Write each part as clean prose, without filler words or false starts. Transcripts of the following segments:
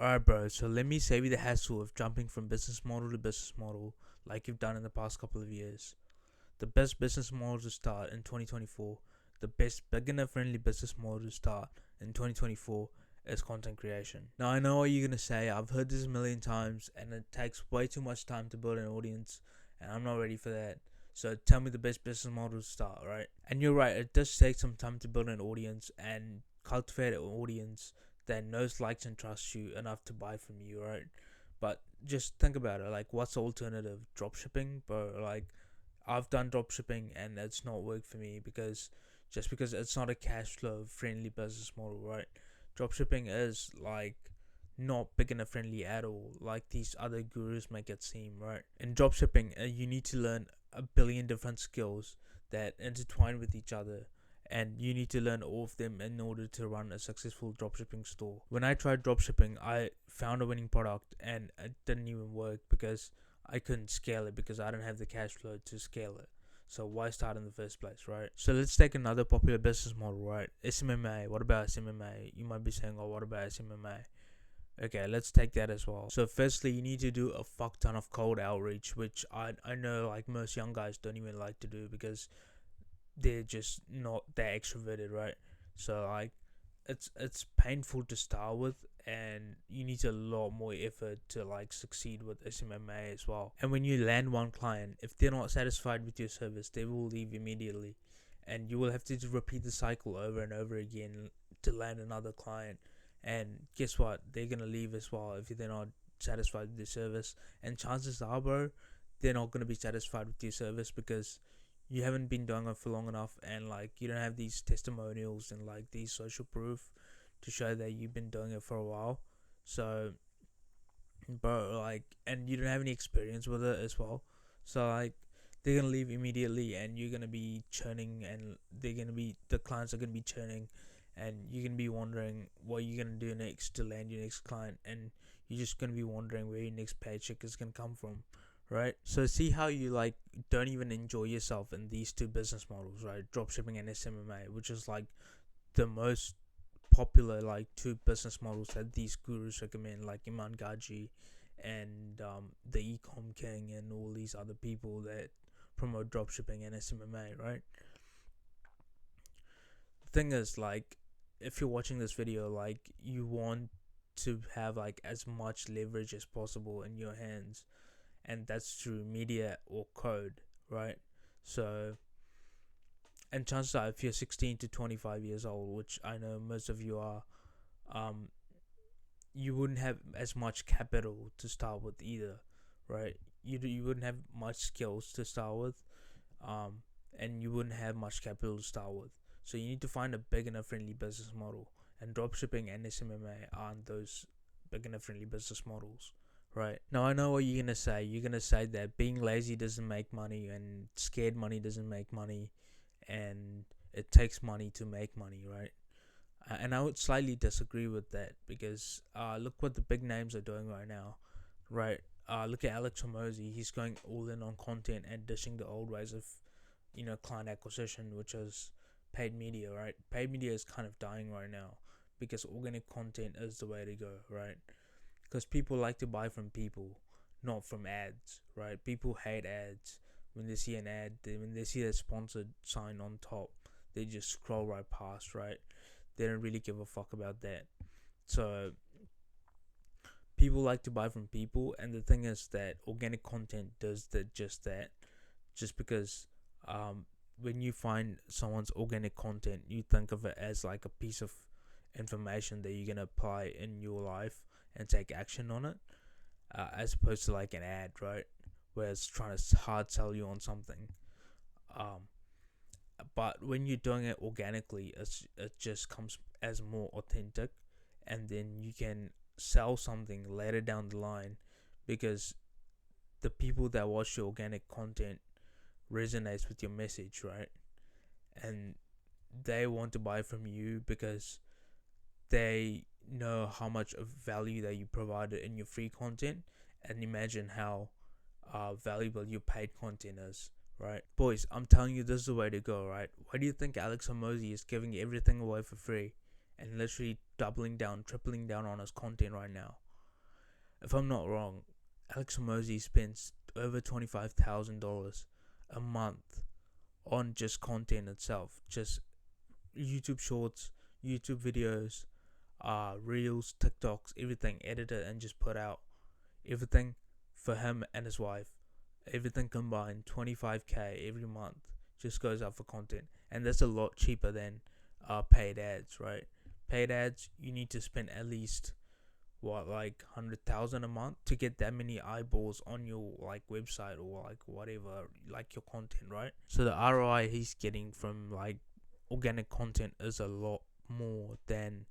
Alright, bro, so let me save you the hassle of jumping from business model to business model like you've done in the past couple of years. The best business model to start in 2024, the best beginner friendly business model to start in 2024 is content creation. Now, I know what you're gonna say, I've heard this a million times, and it takes way too much time to build an audience, and I'm not ready for that. So tell me the best business model to start, right? And you're right, it does take some time to build an audience and cultivate an audience that knows, likes, and trusts you enough to buy from you, right? But just think about it, like, what's the alternative? Dropshipping? Bro, like, I've done dropshipping and it's not worked for me because it's not a cash flow friendly business model, right? Dropshipping is like not beginner friendly at all, like these other gurus make it seem, right? In dropshipping, you need to learn a billion different skills that intertwine with each other, and you need to learn all of them in order to run a successful dropshipping store. When I tried dropshipping, I found a winning product and it didn't even work because I couldn't scale it because I don't have the cash flow to scale it. So why start in the first place, right? So let's take another popular business model, right? SMMA. What about SMMA? You might be saying, oh, what about SMMA? Okay, let's take that as well. So firstly, you need to do a fuck ton of cold outreach, which I know like most young guys don't even like to do because they're just not that extroverted, right? So like it's painful to start with, and you need a lot more effort to like succeed with SMMA as well. And when you land one client, if they're not satisfied with your service, they will leave immediately, and you will have to repeat the cycle over and over again to land another client. And guess what? They're gonna leave as well if they're not satisfied with your service. And chances are, bro, they're not gonna be satisfied with your service because you haven't been doing it for long enough, and like you don't have these testimonials and like these social proof to show that you've been doing it for a while. So bro, like, and you don't have any experience with it as well. So like they're gonna leave immediately, and you're gonna be churning, and the clients are gonna be churning, and you're gonna be wondering what you're gonna do next to land your next client, and you're just gonna be wondering where your next paycheck is gonna come from, right? So see how you like don't even enjoy yourself in these two business models, right? Dropshipping and SMMA, which is like the most popular like two business models that these gurus recommend, like Iman Gaji and the Ecom King and all these other people that promote dropshipping and SMMA, right? The thing is, like, if you're watching this video, like, you want to have like as much leverage as possible in your hands, and that's through media or code, right? So, and chances are, if you're 16 to 25 years old, which I know most of you are, um, you wouldn't have as much capital to start with either, right? You wouldn't have much skills to start with, um, and you wouldn't have much capital to start with. So you need to find a beginner friendly business model, and dropshipping and SMMA aren't those beginner friendly business models. Right. Now I know what you're gonna say. You're gonna say that being lazy doesn't make money, and scared money doesn't make money, and it takes money to make money, right? And I would slightly disagree with that because look what the big names are doing right now, right? Look at Alex Hormozy. He's going all in on content and dishing the old ways of, client acquisition, which is paid media, right? Paid media is kind of dying right now because organic content is the way to go, right? Because people like to buy from people, not from ads, right? People hate ads. When they see an ad, when they see a sponsored sign on top, they just scroll right past, right? They don't really give a fuck about that. So people like to buy from people, and the thing is that organic content does just that. Just because when you find someone's organic content, you think of it as like a piece of information that you're gonna apply in your life and take action on it, as opposed to like an ad, right? Where it's trying to hard sell you on something. Um, but when you're doing it organically, it just comes as more authentic, and then you can sell something later down the line because the people that watch your organic content resonates with your message, right? And they want to buy from you because they know how much of value that you provided in your free content, and imagine how valuable your paid content is, right? Boys, I'm telling you, this is the way to go, right? Why do you think Alex Hormozy is giving everything away for free and literally doubling down, tripling down on his content right now? if I'm not wrong, Alex Hormozi spends over $25,000 a month on just content itself, just YouTube shorts, YouTube videos, reels, TikToks, everything edited and just put out. Everything for him and his wife, everything combined, 25K every month just goes out for content, and that's a lot cheaper than paid ads, right? Paid ads, you need to spend at least like 100,000 a month to get that many eyeballs on your like website or like whatever, like your content, right? So the ROI he's getting from like organic content is a lot more than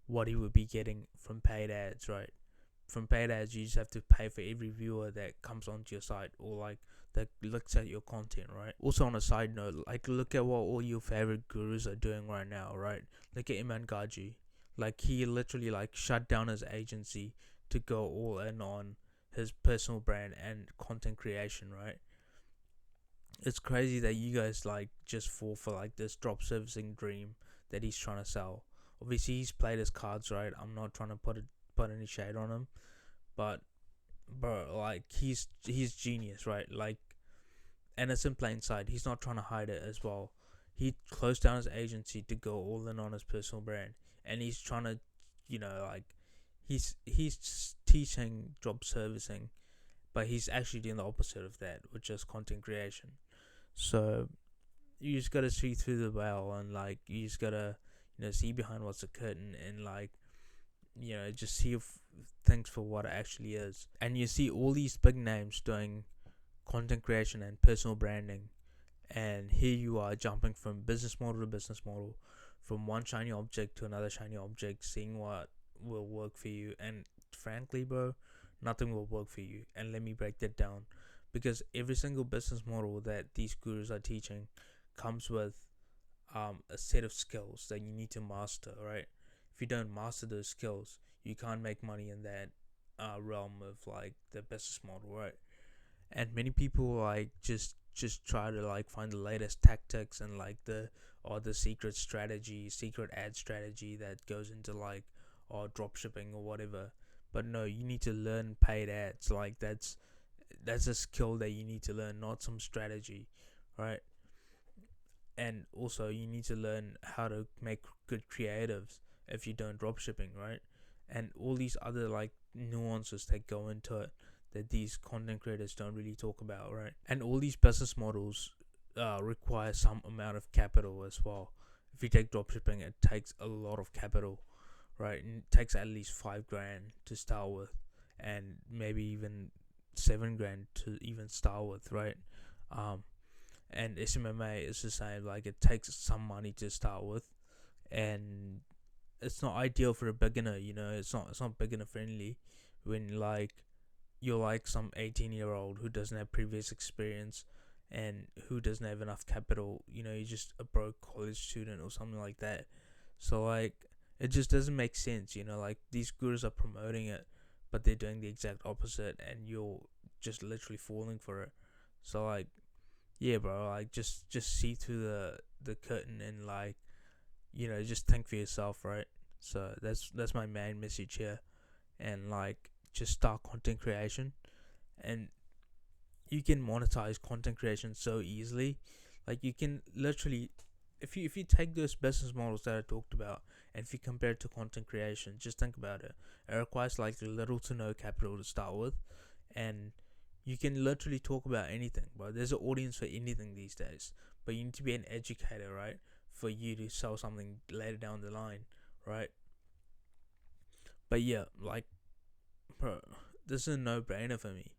what he would be getting from paid ads, right? From paid ads, you just have to pay for every viewer that comes onto your site or like that looks at your content, right? Also, on a side note, like look at what all your favorite gurus are doing right now, right? Look at Iman Gaji. Like he literally like shut down his agency to go all in on his personal brand and content creation, right? It's crazy that you guys like just fall for like this drop servicing dream that he's trying to sell. Obviously, he's played his cards right. I'm not trying to put any shade on him, but bro, like he's genius, right? Like, and it's in plain sight. He's not trying to hide it as well. He closed down his agency to go all in on his personal brand, and he's trying to, like, he's teaching job servicing, but he's actually doing the opposite of that, which is content creation. So you just gotta see through the veil, and like you just gotta, see behind what's the curtain, and like, just see things for what it actually is. And you see all these big names doing content creation and personal branding, and here you are jumping from business model to business model, from one shiny object to another shiny object, seeing what will work for you. And frankly, bro, nothing will work for you. And let me break that down, because every single business model that these gurus are teaching comes with a set of skills that you need to master, right? If you don't master those skills, you can't make money in that realm of like the business model, right? And many people like just try to like find the latest tactics and like the secret strategy, secret ad strategy that goes into like drop shipping or whatever. But no, you need to learn paid ads. Like that's a skill that you need to learn, not some strategy, right? And also you need to learn how to make good creatives if you don't drop shipping, right? And all these other like nuances that go into it that these content creators don't really talk about, right? And all these business models require some amount of capital as well. If you take dropshipping, it takes a lot of capital, right? And it takes at least $5,000 to start with, and maybe even $7,000 to even start with, right? And SMMA is the same. Like it takes some money to start with, and it's not ideal for a beginner. It's not beginner friendly when like you're like some 18-year-old who doesn't have previous experience and who doesn't have enough capital. You're just a broke college student or something like that. So like it just doesn't make sense. Like these gurus are promoting it, but they're doing the exact opposite, and you're just literally falling for it. So like, yeah, bro, like just see through the curtain, and like, just think for yourself, right? So that's my main message here. And like just start content creation, and you can monetize content creation so easily. Like you can literally, if you take those business models that I talked about, and if you compare it to content creation, just think about it. It requires like little to no capital to start with, and you can literally talk about anything, but there's an audience for anything these days. But you need to be an educator, right, for you to sell something later down the line, right? But yeah, like, bro, this is a no-brainer for me,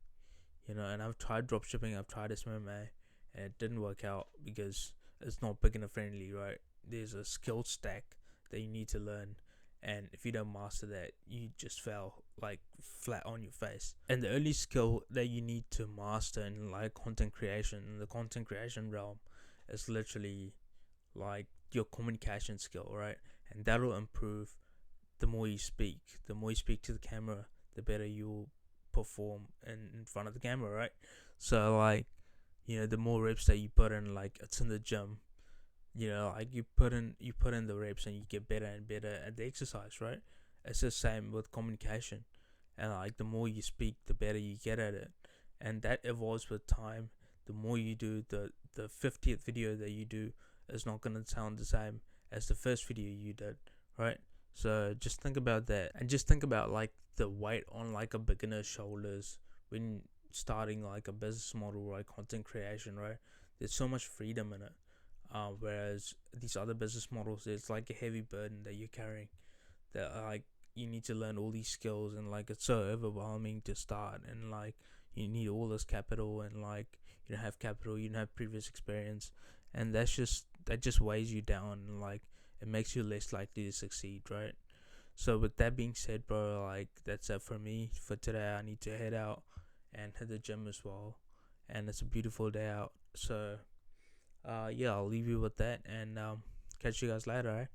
and I've tried dropshipping, I've tried SMMA, and it didn't work out because it's not beginner friendly, right? There's a skill stack that you need to learn, and if you don't master that, you just fell like flat on your face. And the only skill that you need to master in like content creation, in the content creation realm, is literally like your communication skill, right? And that'll improve the more you speak. The more you speak to the camera, the better you'll perform in front of the camera, right? So like, the more reps that you put in, like it's in the gym, like you put in the reps and you get better and better at the exercise, right? It's the same with communication. and like the more you speak, the better you get at it, and that evolves with time. The more you do, the 50th video that you do is not gonna sound the same as the first video you did, right? So just think about that, and just think about like the weight on like a beginner's shoulders when starting like a business model, like content creation, right? There's so much freedom in it, whereas these other business models, it's like a heavy burden that you're carrying, that like you need to learn all these skills, and like it's so overwhelming to start, and like you need all this capital, and like you don't have capital, you don't have previous experience, and that just weighs you down, and like it makes you less likely to succeed, right? So with that being said, bro, like that's it for me for today. I need to head out and hit the gym as well, and it's a beautiful day out. So yeah, I'll leave you with that, and catch you guys later, right?